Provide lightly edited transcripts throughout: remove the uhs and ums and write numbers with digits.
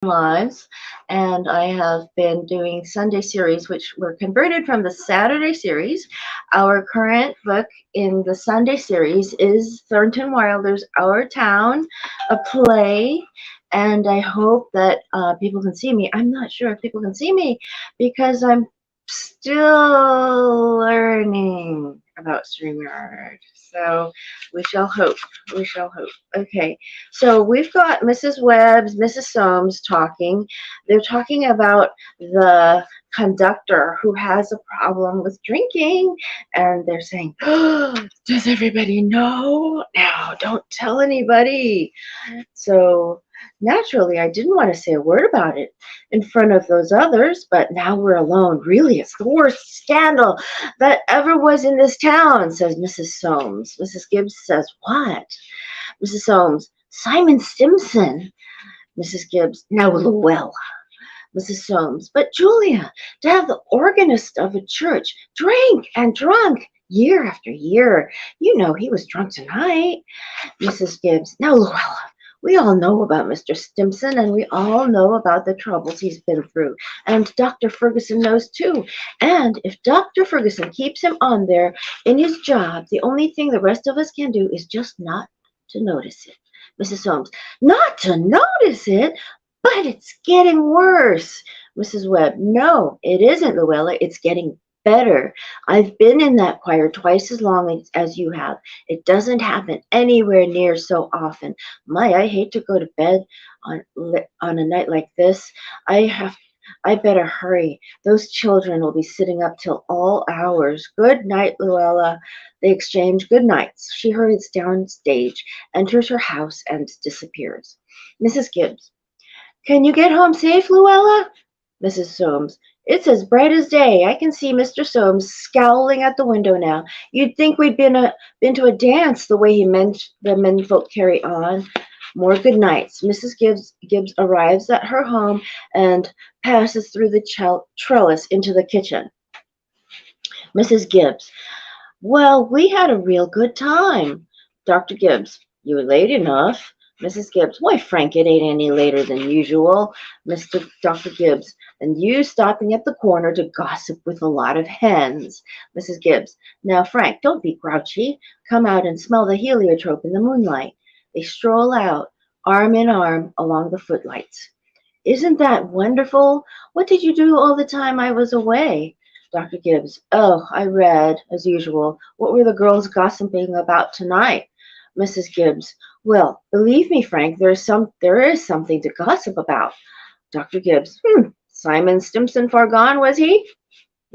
lives, and I have been doing Sunday series, which were converted from the Saturday series. Our current book in the Sunday series is Thornton Wilder's Our Town, a play. And I hope that people can see me. I'm not sure if people can see me because I'm still learning about StreamYard. So we shall hope. We shall hope. Okay. So we've got Mrs. Webbs, Mrs. Soames talking. They're talking about the conductor who has a problem with drinking, and they're saying, oh, does everybody know? Now, don't tell anybody. So naturally, I didn't want to say a word about it in front of those others, but now we're alone. Really, it's the worst scandal that ever was in this town, says Mrs. Soames. Mrs. Gibbs says, what? Mrs. Soames, Simon Stimson. Mrs. Gibbs, now Llewellyn. Mrs. Soames, but Julia, to have the organist of a church drink and drunk year after year. You know he was drunk tonight. Mrs. Gibbs, now Llewellyn, we all know about Mr. Stimson, and we all know about the troubles he's been through. And Dr. Ferguson knows too. And if Dr. Ferguson keeps him on there in his job, the only thing the rest of us can do is just not to notice it. Mrs. Soames, not to notice it? But it's getting worse. Mrs. Webb, no, it isn't, Luella. It's getting better. I've been in that choir twice as long as you have. It doesn't happen anywhere near so often. My, I hate to go to bed on a night like this. I better hurry. Those children will be sitting up till all hours. Good night, Luella. They exchange good nights. She hurries downstage, enters her house, and disappears. Mrs. Gibbs, can you get home safe, Luella? Mrs. Soames, it's as bright as day. I can see Mr. Soames scowling at the window now. You'd think we'd been to a dance the way the menfolk carry on. More good nights. Mrs. Gibbs arrives at her home and passes through the trellis into the kitchen. Mrs. Gibbs, well, we had a real good time. Dr. Gibbs, you were late enough. Mrs. Gibbs, why, Frank, it ain't any later than usual. Dr. Gibbs, and you stopping at the corner to gossip with a lot of hens. Mrs. Gibbs, now, Frank, don't be grouchy. Come out and smell the heliotrope in the moonlight. They stroll out, arm in arm, along the footlights. Isn't that wonderful? What did you do all the time I was away? Dr. Gibbs, oh, I read, as usual. What were the girls gossiping about tonight? Mrs. Gibbs, well, believe me, Frank, there is something to gossip about. Dr. Gibbs, Simon Stimson far gone, was he?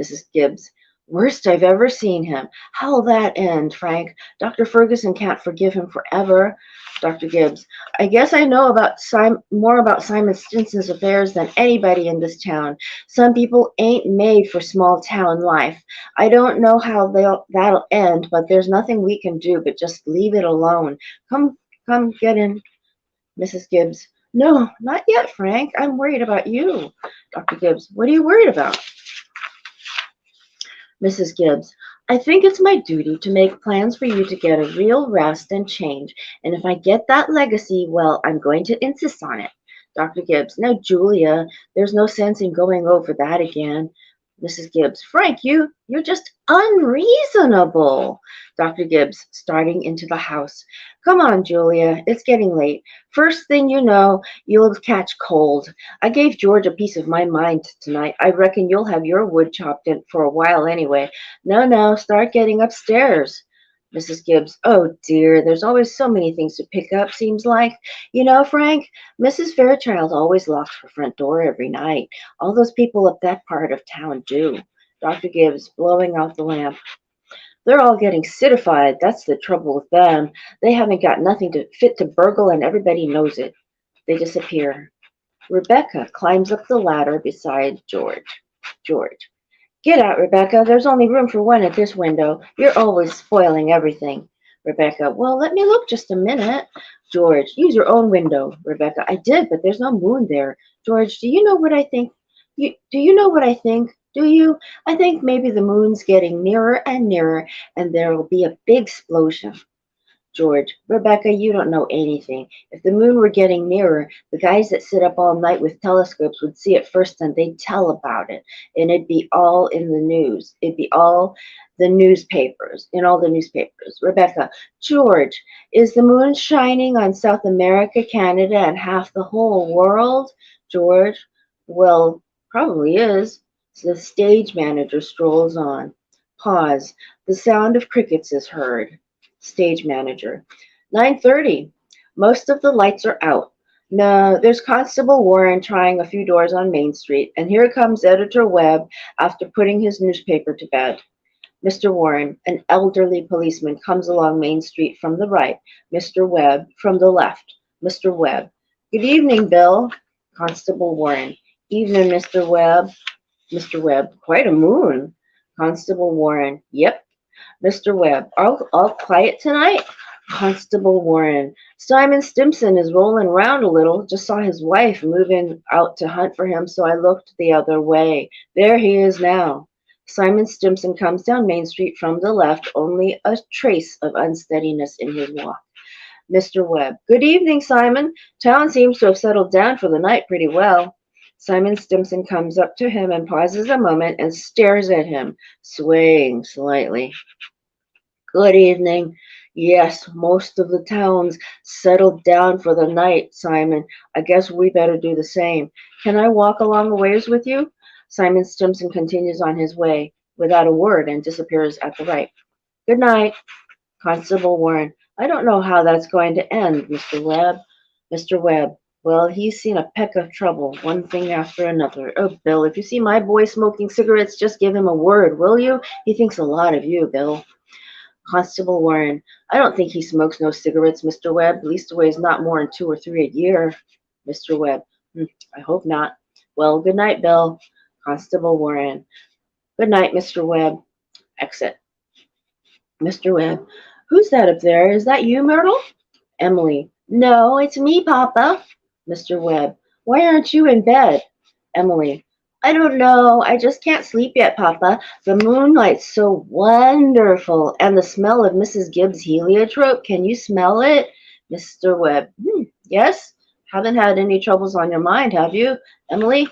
Mrs. Gibbs, worst I've ever seen him. How'll that end, Frank? Dr. Ferguson can't forgive him forever. Dr. Gibbs, I guess I know more about Simon Stinson's affairs than anybody in this town. Some people ain't made for small town life. I don't know how that'll end, but there's nothing we can do but just leave it alone. Come, get in. Mrs. Gibbs, no, not yet, Frank. I'm worried about you. Dr. Gibbs, what are you worried about? Mrs. Gibbs, I think it's my duty to make plans for you to get a real rest and change, and if I get that legacy, well, I'm going to insist on it. Dr. Gibbs, now, Julia, there's no sense in going over that again. Mrs. Gibbs, Frank, you're just unreasonable. Dr. Gibbs, starting into the house. Come on, Julia, it's getting late. First thing you know, you'll catch cold. I gave George a piece of my mind tonight. I reckon you'll have your wood chopped in for a while anyway. No, start getting upstairs. Mrs. Gibbs, oh dear, there's always so many things to pick up, seems like. You know, Frank, Mrs. Fairchild always locks her front door every night. All those people up that part of town do. Dr. Gibbs, blowing out the lamp. They're all getting citified. That's the trouble with them. They haven't got nothing fit to burgle, and everybody knows it. They disappear. Rebecca climbs up the ladder beside George. George, get out, Rebecca. There's only room for one at this window. You're always spoiling everything. Rebecca, well, let me look just a minute. George, use your own window. Rebecca, I did, but there's no moon there. George, do you know what I think? Do you know what I think? Do you? I think maybe the moon's getting nearer and nearer, and there will be a big explosion. George, Rebecca, you don't know anything. If the moon were getting nearer, the guys that sit up all night with telescopes would see it first and they'd tell about it. And it'd be all in the news. It'd be all the newspapers, in all the newspapers. Rebecca, George, is the moon shining on South America, Canada, and half the whole world? George, well, probably is. So the stage manager strolls on. Pause. The sound of crickets is heard. Stage manager. 9:30. Most of the lights are out. No, there's Constable Warren trying a few doors on Main Street, and here comes Editor Webb after putting his newspaper to bed. Mr. Warren, an elderly policeman, comes along Main Street from the right. Mr. Webb from the left. Mr. Webb. Good evening, Bill. Constable Warren. Evening, Mr. Webb. Mr. Webb. Quite a moon. Constable Warren. Yep. Mr. Webb. All quiet tonight? Constable Warren. Simon Stimson is rolling around a little. Just saw his wife moving out to hunt for him, so I looked the other way. There he is now. Simon Stimson comes down Main Street from the left, only a trace of unsteadiness in his walk. Mr. Webb. Good evening, Simon. Town seems to have settled down for the night pretty well. Simon Stimson comes up to him and pauses a moment and stares at him, swaying slightly. Good evening. Yes, most of the town's settled down for the night, Simon. I guess we better do the same. Can I walk along a ways with you? Simon Stimson continues on his way without a word and disappears at the right. Good night, Constable Warren. I don't know how that's going to end, Mr. Webb. Mr. Webb. Well, he's seen a peck of trouble, one thing after another. Oh, Bill, if you see my boy smoking cigarettes, just give him a word, will you? He thinks a lot of you, Bill. Constable Warren. I don't think he smokes no cigarettes, Mr. Webb. Leastways not more than 2 or 3 a year. Mr. Webb. I hope not. Well, good night, Bill. Constable Warren. Good night, Mr. Webb. Exit. Mr. Webb. Who's that up there? Is that you, Myrtle? Emily. No, it's me, Papa. Mr. Webb. Why aren't you in bed? Emily. I don't know. I just can't sleep yet, Papa. The moonlight's so wonderful. And the smell of Mrs. Gibbs' heliotrope. Can you smell it? Mr. Webb. Yes? Haven't had any troubles on your mind, have you? Emily?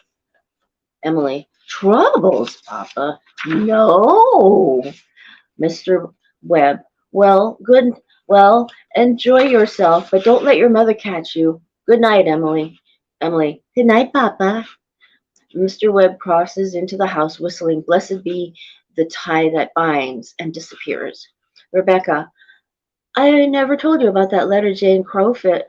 Emily. Troubles, Papa? No. Mr. Webb. Well, good. Well, enjoy yourself, but don't let your mother catch you. Good night, Emily. Emily. Good night, Papa. Mr. Webb crosses into the house whistling Blessed Be the Tie That Binds and disappears. Rebecca. I never told you about that letter Jane Crowfoot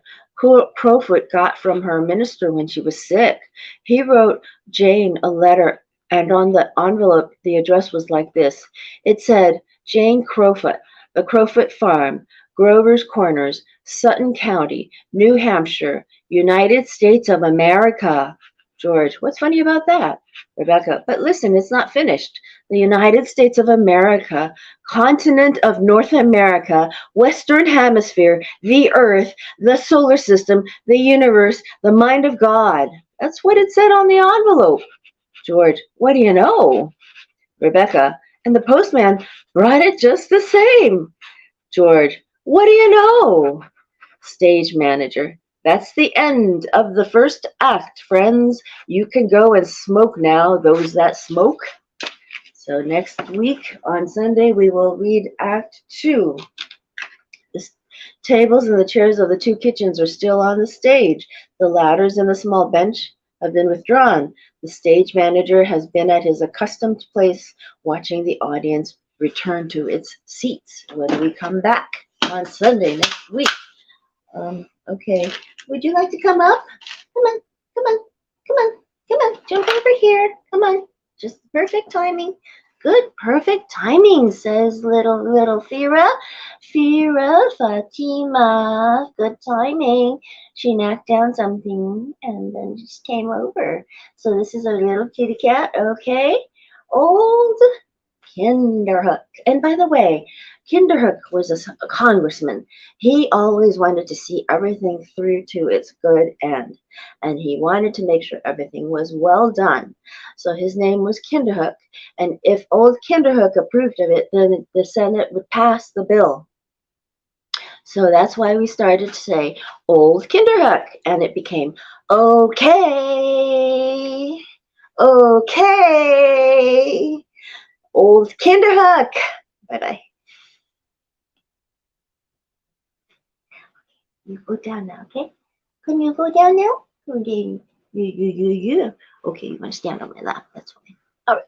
got from her minister when she was sick. He wrote Jane a letter, and on the envelope the address was like this. It said, Jane Crowfoot, the Crowfoot Farm, Grover's Corners, Sutton County, New Hampshire, United States of America. George, what's funny about that? Rebecca, but listen, it's not finished. The United States of America, continent of North America, Western Hemisphere, the Earth, the solar system, the universe, the mind of God. That's what it said on the envelope. George, what do you know? Rebecca, and the postman brought it just the same. George, what do you know? Stage manager, that's the end of the first act, friends. You can go and smoke now, those that smoke. So next week on Sunday, we will read Act 2. The tables and the chairs of the 2 kitchens are still on the stage. The ladders and the small bench have been withdrawn. The stage manager has been at his accustomed place, watching the audience return to its seats when we come back on Sunday next week. Okay. Would you like to come up? Come on, come on, come on, come on. Jump over here. Come on. Just perfect timing. Good, perfect timing, says little Fira. Fira, Fatima. Good timing. She knocked down something and then just came over. So this is a little kitty cat, okay? Old Kinderhook. And by the way, Kinderhook was a congressman. He always wanted to see everything through to its good end, and he wanted to make sure everything was well done. So his name was Kinderhook, and if old Kinderhook approved of it, then the Senate would pass the bill So that's why we started to say Old Kinderhook, and it became okay, okay, Old Kinderhook. Bye bye. You go down now, okay? Can you go down now? Okay, you. Okay, you want to stand on my lap. That's fine. All right.